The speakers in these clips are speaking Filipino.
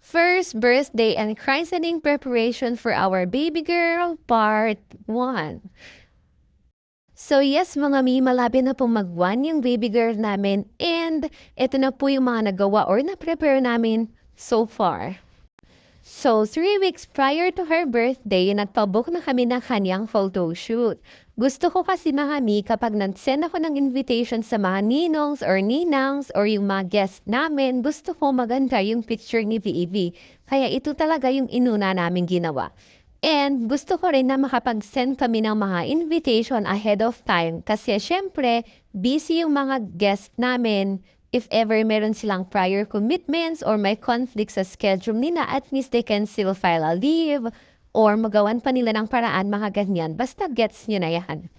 First birthday and christening preparation for our baby girl, part 1. So yes mga mi, malapit na pong mag-1 yung baby girl namin and ito na po yung mga nagawa or na-prepare namin so far. So, 3 weeks prior to her birthday, nagpabook na kami ng kanyang photo shoot. Gusto ko kasi mga mi, kapag nag-send ako ng invitation sa mga ninongs or ninangs or yung mga guest namin, gusto ko maganda yung picture ni VEV. Kaya ito talaga yung inuna namin ginawa. And gusto ko rin na makapag-send kami ng mga invitation ahead of time kasi syempre, busy yung mga guest namin. If ever meron silang prior commitments or may conflict sa schedule nila, at least they can still file a leave or magawan pa nila ng paraan mga ganyan. Basta gets nyo na yan.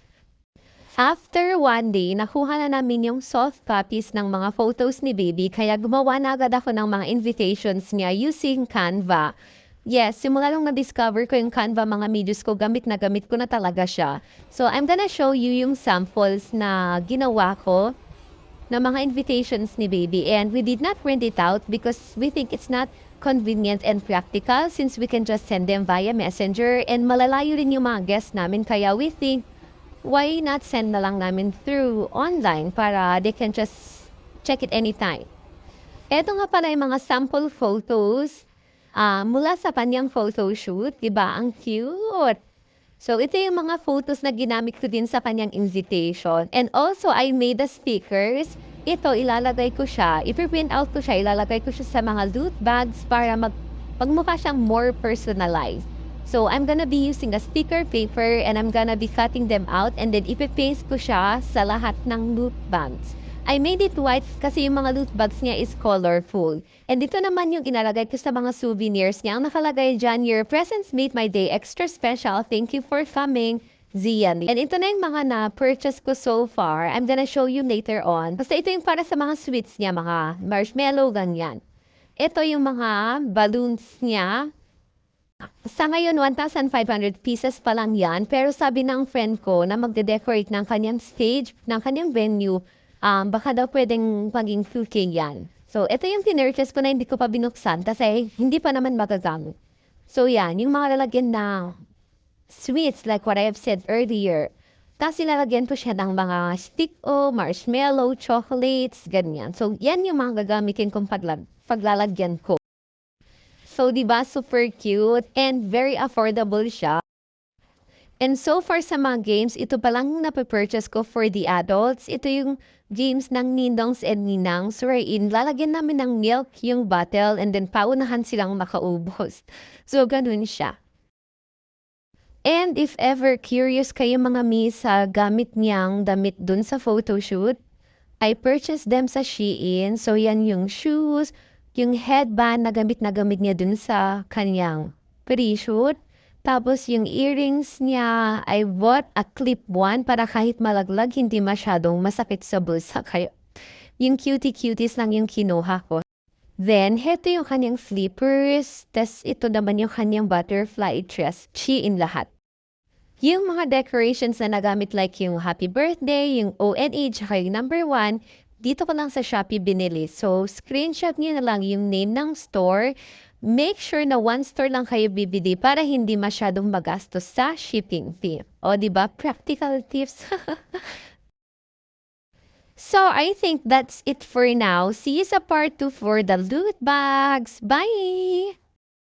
After 1 day, nakuha na namin yung soft copies ng mga photos ni Baby kaya gumawa na agad ako ng mga invitations niya using Canva. Yes, simula nung na-discover ko yung Canva mga videos ko, gamit na gamit ko na talaga siya. So, I'm gonna show you yung samples na ginawa ko na mga invitations ni Baby, and we did not print it out because we think it's not convenient and practical since we can just send them via messenger and malalayo rin yung mga guests namin kaya we think why not send na lang namin through online para they can just check it anytime. Eto nga pala yung mga sample photos mula sa kanyang photo shoot, diba? Ang cute! So, ito yung mga photos na ginamit ko din sa kanyang invitation. And also, I made the stickers. Ito, ilalagay ko siya. I-print out ko siya. Ilalagay ko siya sa mga loot bags para magmukha siyang more personalized. So, I'm gonna be using a sticker paper and I'm gonna be cutting them out and then ipipaste ko siya sa lahat ng loot bags. I made it white kasi yung mga loot bags niya is colorful. And dito naman yung inalagay ko sa mga souvenirs niya. Ang nakalagay dyan, your presents made my day extra special. Thank you for coming, Zian. And ito na yung mga na-purchase ko so far. I'm gonna show you later on. Basta ito yung para sa mga sweets niya, mga marshmallow, ganyan. Ito yung mga balloons niya. Sa ngayon, 1,500 pieces pa lang yan. Pero sabi ng friend ko na magde-decorate ng kanyang stage, ng kanyang venue, baka daw pwedeng maging 2K yan. So, ito yung pinurchase ko na hindi ko pa binuksan kasi hindi pa naman magagamit. So, yan. Yung mga lalagyan na sweets like what I have said earlier. Tapos ilalagyan ko siya ng mga stick-o, marshmallow, chocolates, ganyan. So, yan yung mga gagamitin kong paglalagyan ko. So, di ba super cute and very affordable siya. And so far sa mga games, ito pa lang napipurchase ko for the adults. Ito yung games ng ninongs and ninangs wherein lalagyan namin ng milk yung bottle and then paunahan silang makaubos. So, ganun siya. And if ever curious kayo mga mi sa gamit niyang damit dun sa photoshoot, I purchased them sa Shein. So, yan yung shoes, yung headband na gamit niya dun sa kanyang pre-shoot. Tapos yung earrings niya, I bought a clip one para kahit malaglag, hindi masyadong masakit sa bulsa. Kaya yung cuties lang yung kinuha ko. Then, heto yung kanyang slippers. Tapos ito naman yung kanyang butterfly dress. Shein lahat. Yung mga decorations na nagamit like yung happy birthday, yung ONE, tsaka yung number 1, dito ko lang sa Shopee binili. So, screenshot nyo na lang yung name ng store. Make sure na one store lang kayo bibili para hindi masyadong magastos sa shipping fee. O, diba? Practical tips. So, I think that's it for now. See you sa part 2 for the loot bags. Bye!